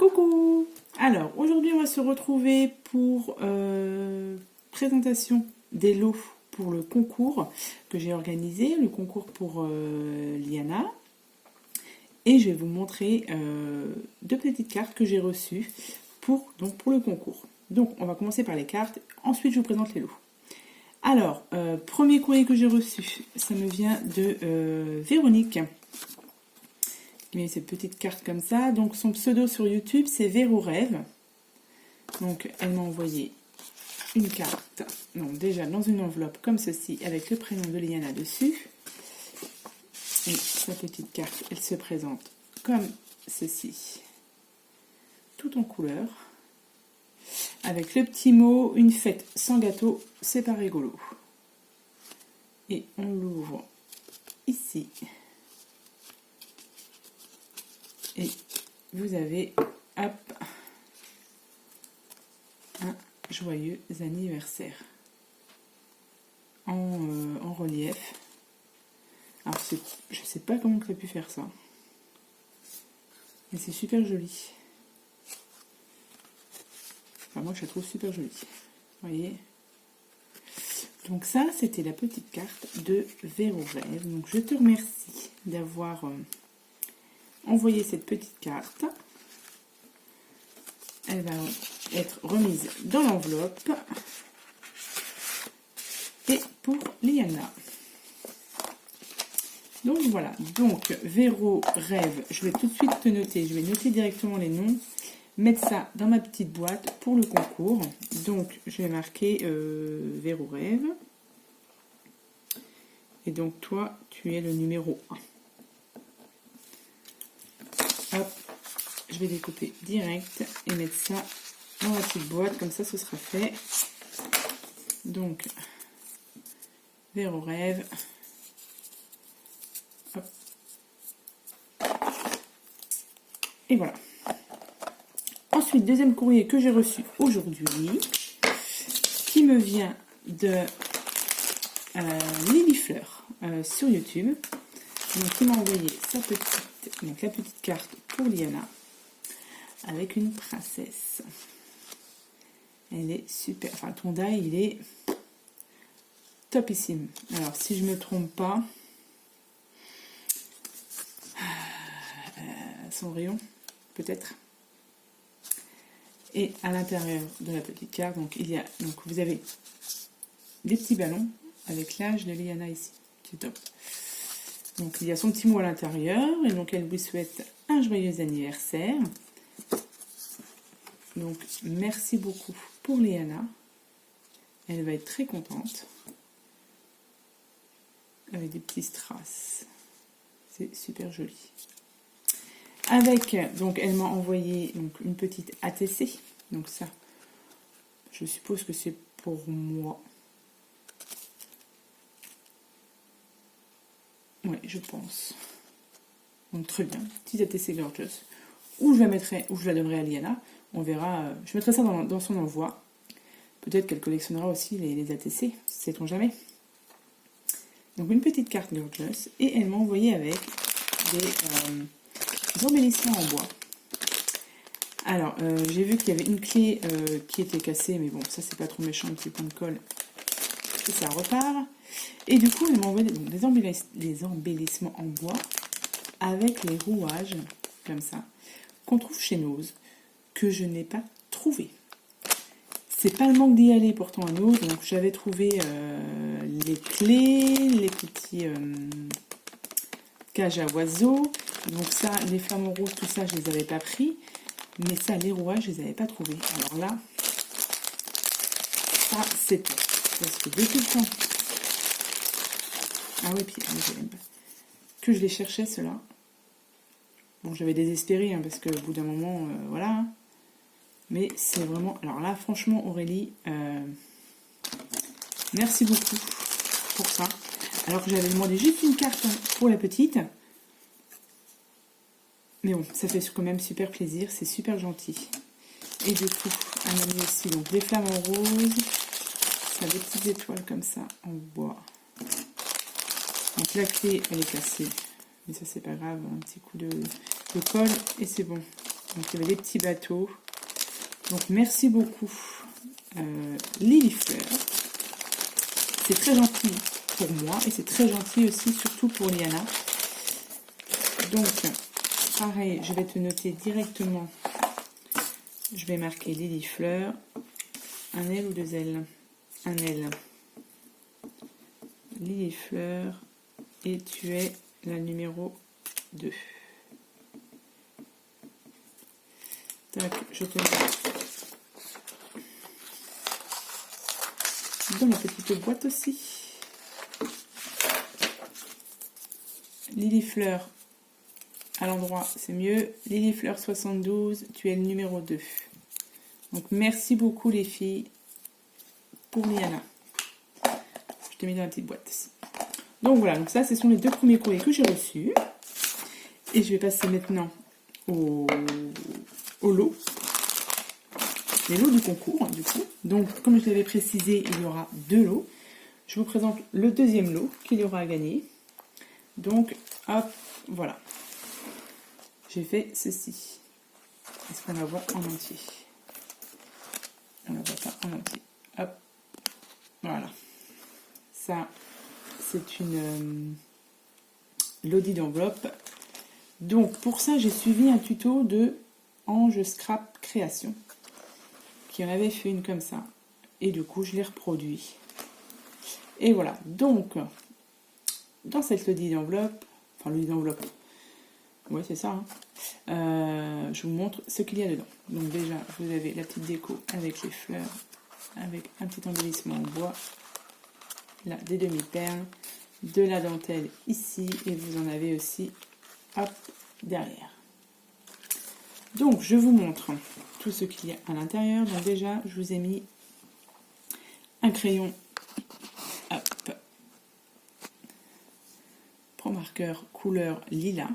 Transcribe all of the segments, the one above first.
Coucou! Alors, aujourd'hui, on va se retrouver pour présentation des lots pour le concours que j'ai organisé, le concours pour Liana. Et je vais vous montrer deux petites cartes que j'ai reçues pour le concours. Donc, on va commencer par les cartes, ensuite je vous présente les lots. Alors, premier courrier que j'ai reçu, ça me vient de Véronique. Mais cette petite carte comme ça. Donc son pseudo sur YouTube, c'est Véro Rêve. Donc elle m'a envoyé une carte. Donc déjà dans une enveloppe comme ceci, avec le prénom de Liana dessus. Et sa petite carte, elle se présente comme ceci. Tout en couleur. Avec le petit mot, une fête sans gâteau, c'est pas rigolo. Et on l'ouvre ici. Et vous avez, hop, un joyeux anniversaire en relief. Alors, je sais pas comment tu as pu faire ça. Mais c'est super joli. Enfin, moi, je la trouve super jolie. Vous voyez? Donc ça, c'était la petite carte de Véro Rêve. Donc, je te remercie d'avoir... envoyer cette petite carte. Elle va être remise dans l'enveloppe. Et pour Liana. Donc voilà. Donc Véro Rêve, je vais tout de suite te noter. Je vais noter directement les noms. Mettre ça dans ma petite boîte pour le concours. Donc je vais marquer Véro Rêve. Et donc toi, tu es le numéro 1. Hop, je vais découper direct et mettre ça dans la petite boîte, comme ça ce sera fait. Donc, Véro Rêve. Hop. Et voilà. Ensuite, deuxième courrier que j'ai reçu aujourd'hui, qui me vient de Lily Fleur sur YouTube. Donc, il m'a envoyé la petite carte pour Liana avec une princesse. Elle est super. Enfin, ton die, il est topissime. Alors, si je me trompe pas, son rayon, peut-être. Et à l'intérieur de la petite carte, donc vous avez des petits ballons avec l'âge de Liana ici. C'est top. Donc il y a son petit mot à l'intérieur et donc elle vous souhaite un joyeux anniversaire. Donc merci beaucoup pour Liana. Elle va être très contente. Avec des petits strass. C'est super joli. Avec, donc elle m'a envoyé donc, une petite ATC. Donc ça, je suppose que c'est pour moi. Oui, je pense. Donc très bien, petite ATC Gorgeous. Ou je la donnerai à Liana. On verra. Je mettrai ça dans son envoi. Peut-être qu'elle collectionnera aussi les ATC, sait-on jamais. Donc une petite carte Gorgeous. Et elle m'a envoyé avec des embellissements en bois. Alors, j'ai vu qu'il y avait une clé qui était cassée, mais bon, ça c'est pas trop méchant, un petit point de colle. Et ça repart. Et du coup, elle m'a envoyé des embellissements en bois avec les rouages, comme ça, qu'on trouve chez Nose, que je n'ai pas trouvé. C'est pas le manque d'y aller pourtant à Nose, donc j'avais trouvé les clés, les petits cages à oiseaux, donc ça, les flamants roses, tout ça, je les avais pas pris, mais ça, les rouages, je les avais pas trouvés. Alors là, ça, c'est tout. Parce que depuis le temps... Ah oui, puis que je les cherchais, ceux-là. Bon, j'avais désespéré, hein, parce qu'au bout d'un moment, voilà. Hein. Mais c'est vraiment... Alors là, franchement, Aurélie, merci beaucoup pour ça. Alors que j'avais demandé juste une carte pour la petite. Mais bon, ça fait quand même super plaisir, c'est super gentil. Et du coup, elle m'a mis aussi donc, des flamants roses. Ça a des petites étoiles comme ça, en bois. Donc la clé, elle est cassée. Mais ça, c'est pas grave, un petit coup de colle et c'est bon. Donc il y avait des petits bateaux. Donc merci beaucoup Lily Fleur. C'est très gentil pour moi et c'est très gentil aussi, surtout pour Liana. Donc pareil, je vais te noter directement. Je vais marquer Lily Fleur. Un L ou deux L? Un L. Lily Fleur. Et tu es la numéro 2. Tac, je te mets dans la petite boîte aussi. Lily Fleur, à l'endroit, c'est mieux. Lily Fleur 72, tu es le numéro 2. Donc, merci beaucoup les filles pour Liana. Je te mets dans la petite boîte aussi. Donc, voilà. Donc, ça, ce sont les 2 premiers courriers que j'ai reçus. Et je vais passer maintenant au lot. Les lots du concours, du coup. Donc, comme je l'avais précisé, il y aura 2 lots. Je vous présente le deuxième lot qu'il y aura à gagner. Donc, hop, voilà. J'ai fait ceci. Est-ce qu'on la voit en entier? On ne la voit pas en entier. Hop, voilà. Ça, c'est une l'audit d'enveloppe. Donc, pour ça, j'ai suivi un tuto de Ange Scrap Création, qui en avait fait une comme ça. Et du coup, je l'ai reproduit. Et voilà. Donc, dans cette l'audit d'enveloppe, enfin, l'audit d'enveloppe, ouais, c'est ça, hein, je vous montre ce qu'il y a dedans. Donc, déjà, vous avez la petite déco avec les fleurs, avec un petit embellissement en bois, là, des demi-perles, de la dentelle ici, et vous en avez aussi, hop, derrière. Donc, je vous montre tout ce qu'il y a à l'intérieur. Donc, déjà, je vous ai mis un crayon, hop, marqueur couleur lilas.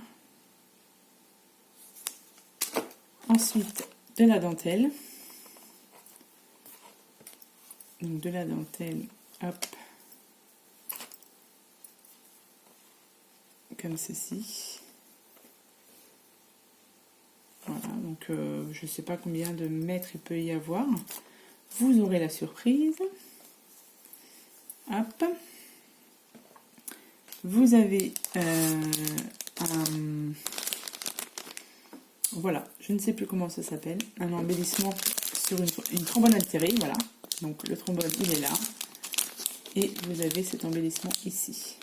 Ensuite, de la dentelle. Donc, de la dentelle, hop, comme ceci. Voilà, donc je ne sais pas combien de mètres il peut y avoir. Vous aurez la surprise. Hop. Vous avez voilà, je ne sais plus comment ça s'appelle, un embellissement sur une trombone altérée, voilà. Donc le trombone, il est là. Et vous avez cet embellissement ici.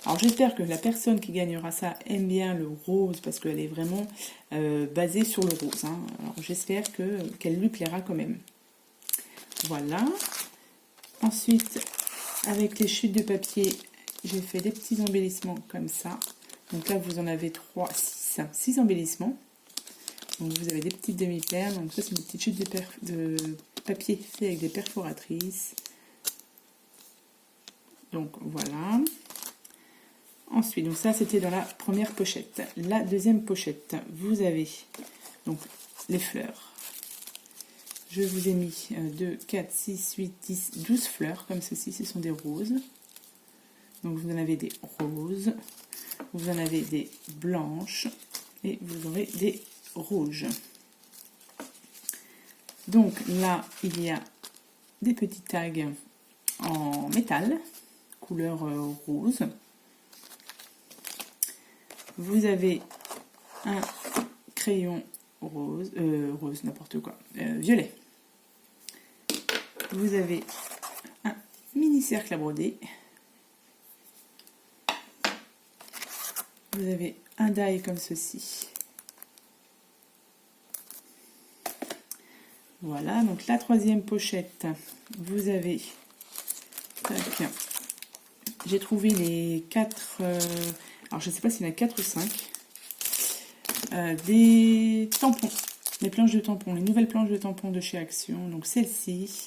Alors j'espère que la personne qui gagnera ça aime bien le rose parce qu'elle est vraiment basée sur le rose. Hein. Alors j'espère qu'elle lui plaira quand même. Voilà. Ensuite, avec les chutes de papier, j'ai fait des petits embellissements comme ça. Donc là, vous en avez 6 embellissements. Donc vous avez des petites demi-perles. Donc ça, c'est des petites chutes de papier fait avec des perforatrices. Donc voilà. Ensuite, donc ça c'était dans la première pochette. La deuxième pochette, vous avez donc les fleurs. Je vous ai mis 2, 4, 6, 8, 10, 12 fleurs comme ceci, ce sont des roses. Donc vous en avez des roses, vous en avez des blanches et vous aurez des rouges. Donc là, il y a des petits tags en métal, couleur rose. Vous avez un crayon rose, n'importe quoi, violet. Vous avez un mini cercle à broder. Vous avez un die comme ceci. Voilà, donc la troisième pochette, vous avez, j'ai trouvé les 4, alors je ne sais pas s'il y en a 4 ou 5, des tampons, des planches de tampons, les nouvelles planches de tampons de chez Action. Donc celle-ci,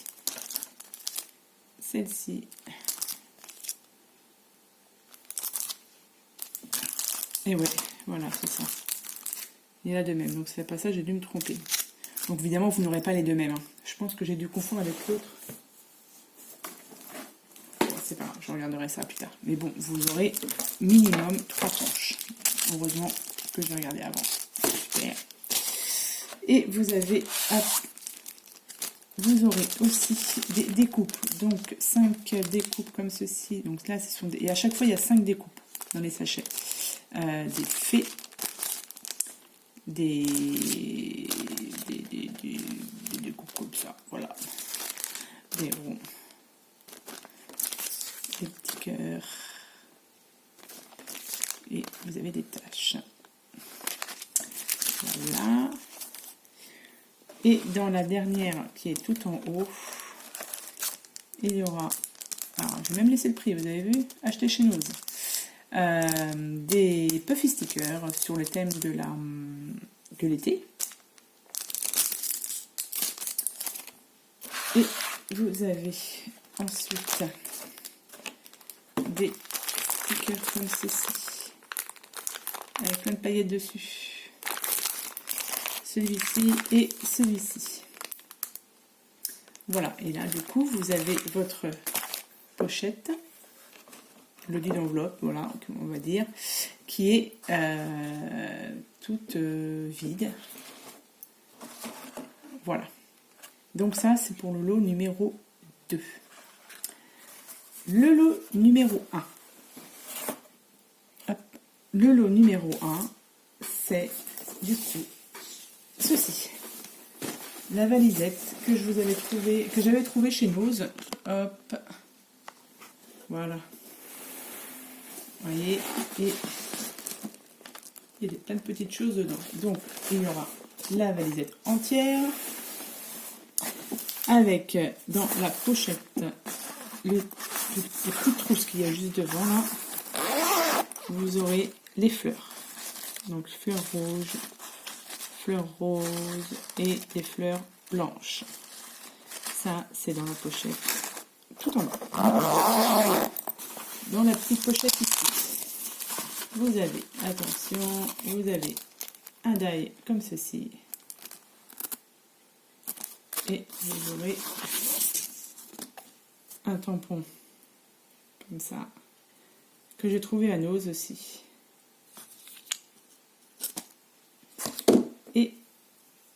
et ouais, voilà, c'est ça. Il y en a deux mêmes, donc c'est pas ça, j'ai dû me tromper. Donc évidemment, vous n'aurez pas les deux mêmes. Hein. Je pense que j'ai dû confondre avec l'autre. C'est pas grave, je regarderai ça plus tard. Mais bon, vous aurez minimum 3 planches. Heureusement que j'ai regardé avant. Super. Et vous avez, vous aurez aussi des découpes, donc 5 découpes comme ceci. Donc là, ce sont et à chaque fois, il y a 5 découpes dans les sachets. Des fées, des découpes comme ça, voilà. Des ronds, des petits cœurs. Et vous avez des taches. Voilà. Et dans la dernière, qui est tout en haut, il y aura... Alors, je vais même laisser le prix, vous avez vu? Acheter chez nous. Des puffy stickers sur le thème de l'été. Et vous avez ensuite des stickers comme ceci, avec plein de paillettes dessus. Celui-ci et celui-ci. Voilà, et là du coup vous avez votre pochette, le lit d'enveloppe, voilà, on va dire, qui est toute vide. Voilà. Donc ça c'est pour le lot numéro 2. Le lot numéro 1. Hop. Le lot numéro 1, c'est du coup ceci. La valisette que je vous avais trouvé, que j'avais trouvé chez Nose. Hop. Voilà. Vous voyez, et il y a plein de petites choses dedans. Donc, il y aura la valisette entière, avec dans la pochette les petites trousses qu'il y a juste devant là. Vous aurez les fleurs. Donc, fleurs roses et des fleurs blanches. Ça, c'est dans la pochette. Tout en bas. Dans la petite pochette ici, vous avez, attention, vous avez un die comme ceci. Et vous aurez un tampon comme ça, que j'ai trouvé à Nose aussi. Et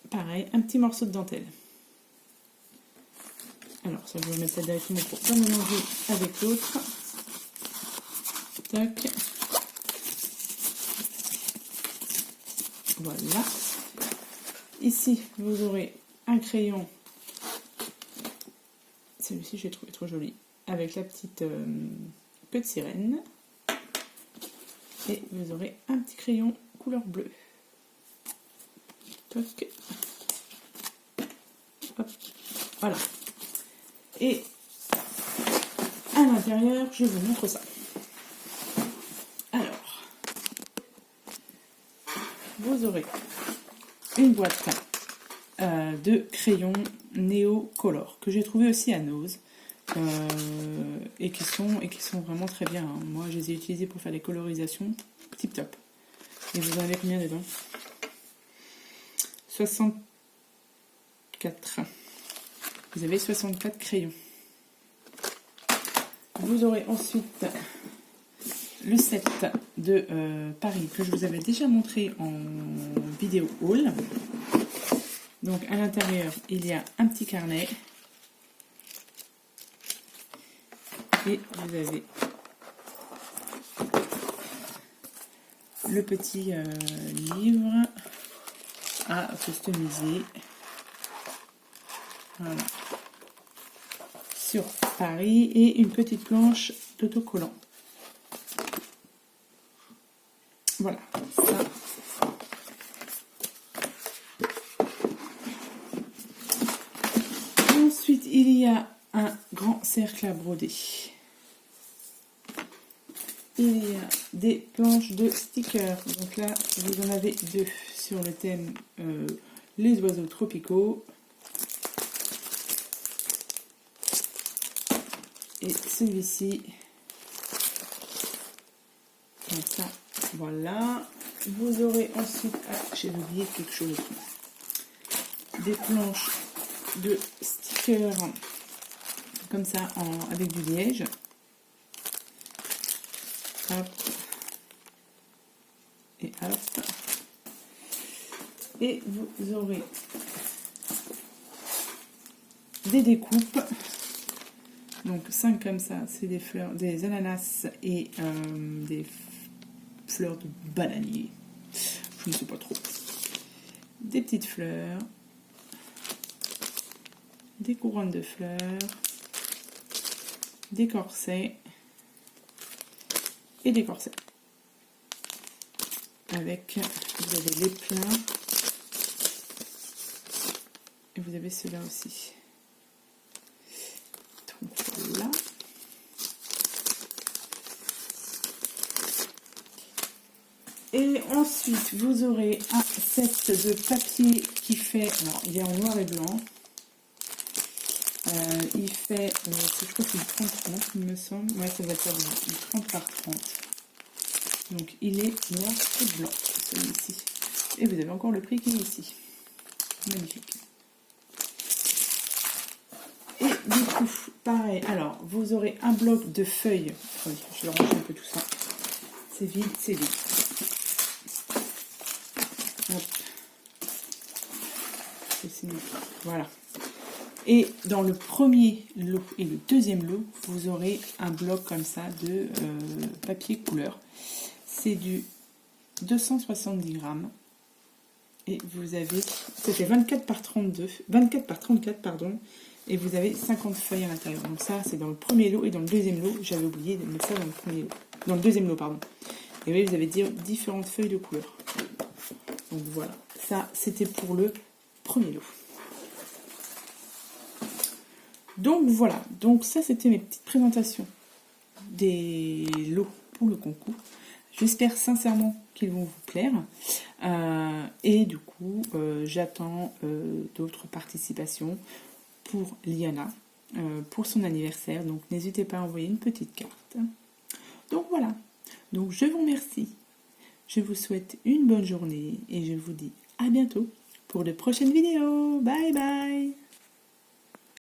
pareil, un petit morceau de dentelle. Alors, ça, je vais mettre ça directement pour pas mélanger avec l'autre. Tac. Voilà. Ici, vous aurez un crayon. Celui-ci, j'ai trouvé trop joli. Avec la petite queue de sirène. Et vous aurez un petit crayon couleur bleue. Toc. Hop. Voilà. Et à l'intérieur, je vous montre ça. Alors, vous aurez une boîte de crayons Néo Color que j'ai trouvé aussi à Nose et qui sont vraiment très bien. Hein. Moi, je les ai utilisés pour faire des colorisations tip top. Et vous en avez combien dedans? 64. Vous avez 64 crayons. Vous aurez ensuite le set de Paris que je vous avais déjà montré en vidéo haul. Donc à l'intérieur, il y a un petit carnet. Et vous avez le petit livre à customiser. Voilà. Sur Paris et une petite planche d'autocollant. Voilà, ça. Ensuite, il y a un grand cercle à broder. Il y a des planches de stickers. Donc là, vous en avez 2 sur le thème les oiseaux tropicaux. Et celui-ci, comme ça, voilà. Vous aurez ensuite, j'ai oublié quelque chose, des planches de stickers, comme ça, avec du liège. Hop. Et hop. Et vous aurez des découpes. Donc 5 comme ça, c'est des fleurs, des ananas et des fleurs de bananier. Je ne sais pas trop. Des petites fleurs, des couronnes de fleurs, des corsets et des corsets. Avec, vous avez les pleins et vous avez ceux-là aussi. Donc voilà. Et ensuite, vous aurez un set de papier qui fait, alors il est en noir et blanc. Il fait, je crois que c'est 30-30, il me semble. Ouais, ça va être du 30 par 30. Donc il est noir et blanc, celui-ci. Et vous avez encore le prix qui est ici. Magnifique. Et du coup, pareil, alors vous aurez un bloc de feuilles. Attendez, je vais ranger un peu tout ça. C'est vide, c'est vide. Hop. Voilà. Et dans le premier lot et le deuxième lot, vous aurez un bloc comme ça de papier couleur. C'est du 270 grammes. Et vous avez, c'était 24 par 32, 24 par 34, pardon. Et vous avez 50 feuilles à l'intérieur. Donc ça, c'est dans le premier lot. Et dans le deuxième lot, j'avais oublié de mettre ça dans le premier lot. Dans le deuxième lot, pardon. Et oui, vous avez différentes feuilles de couleur. Donc voilà. Ça, c'était pour le premier lot. Donc voilà, donc ça c'était mes petites présentations des lots pour le concours. J'espère sincèrement qu'ils vont vous plaire. Et du coup, j'attends d'autres participations pour Liana, pour son anniversaire. Donc n'hésitez pas à envoyer une petite carte. Donc voilà, donc je vous remercie. Je vous souhaite une bonne journée et je vous dis à bientôt pour de prochaines vidéos. Bye bye!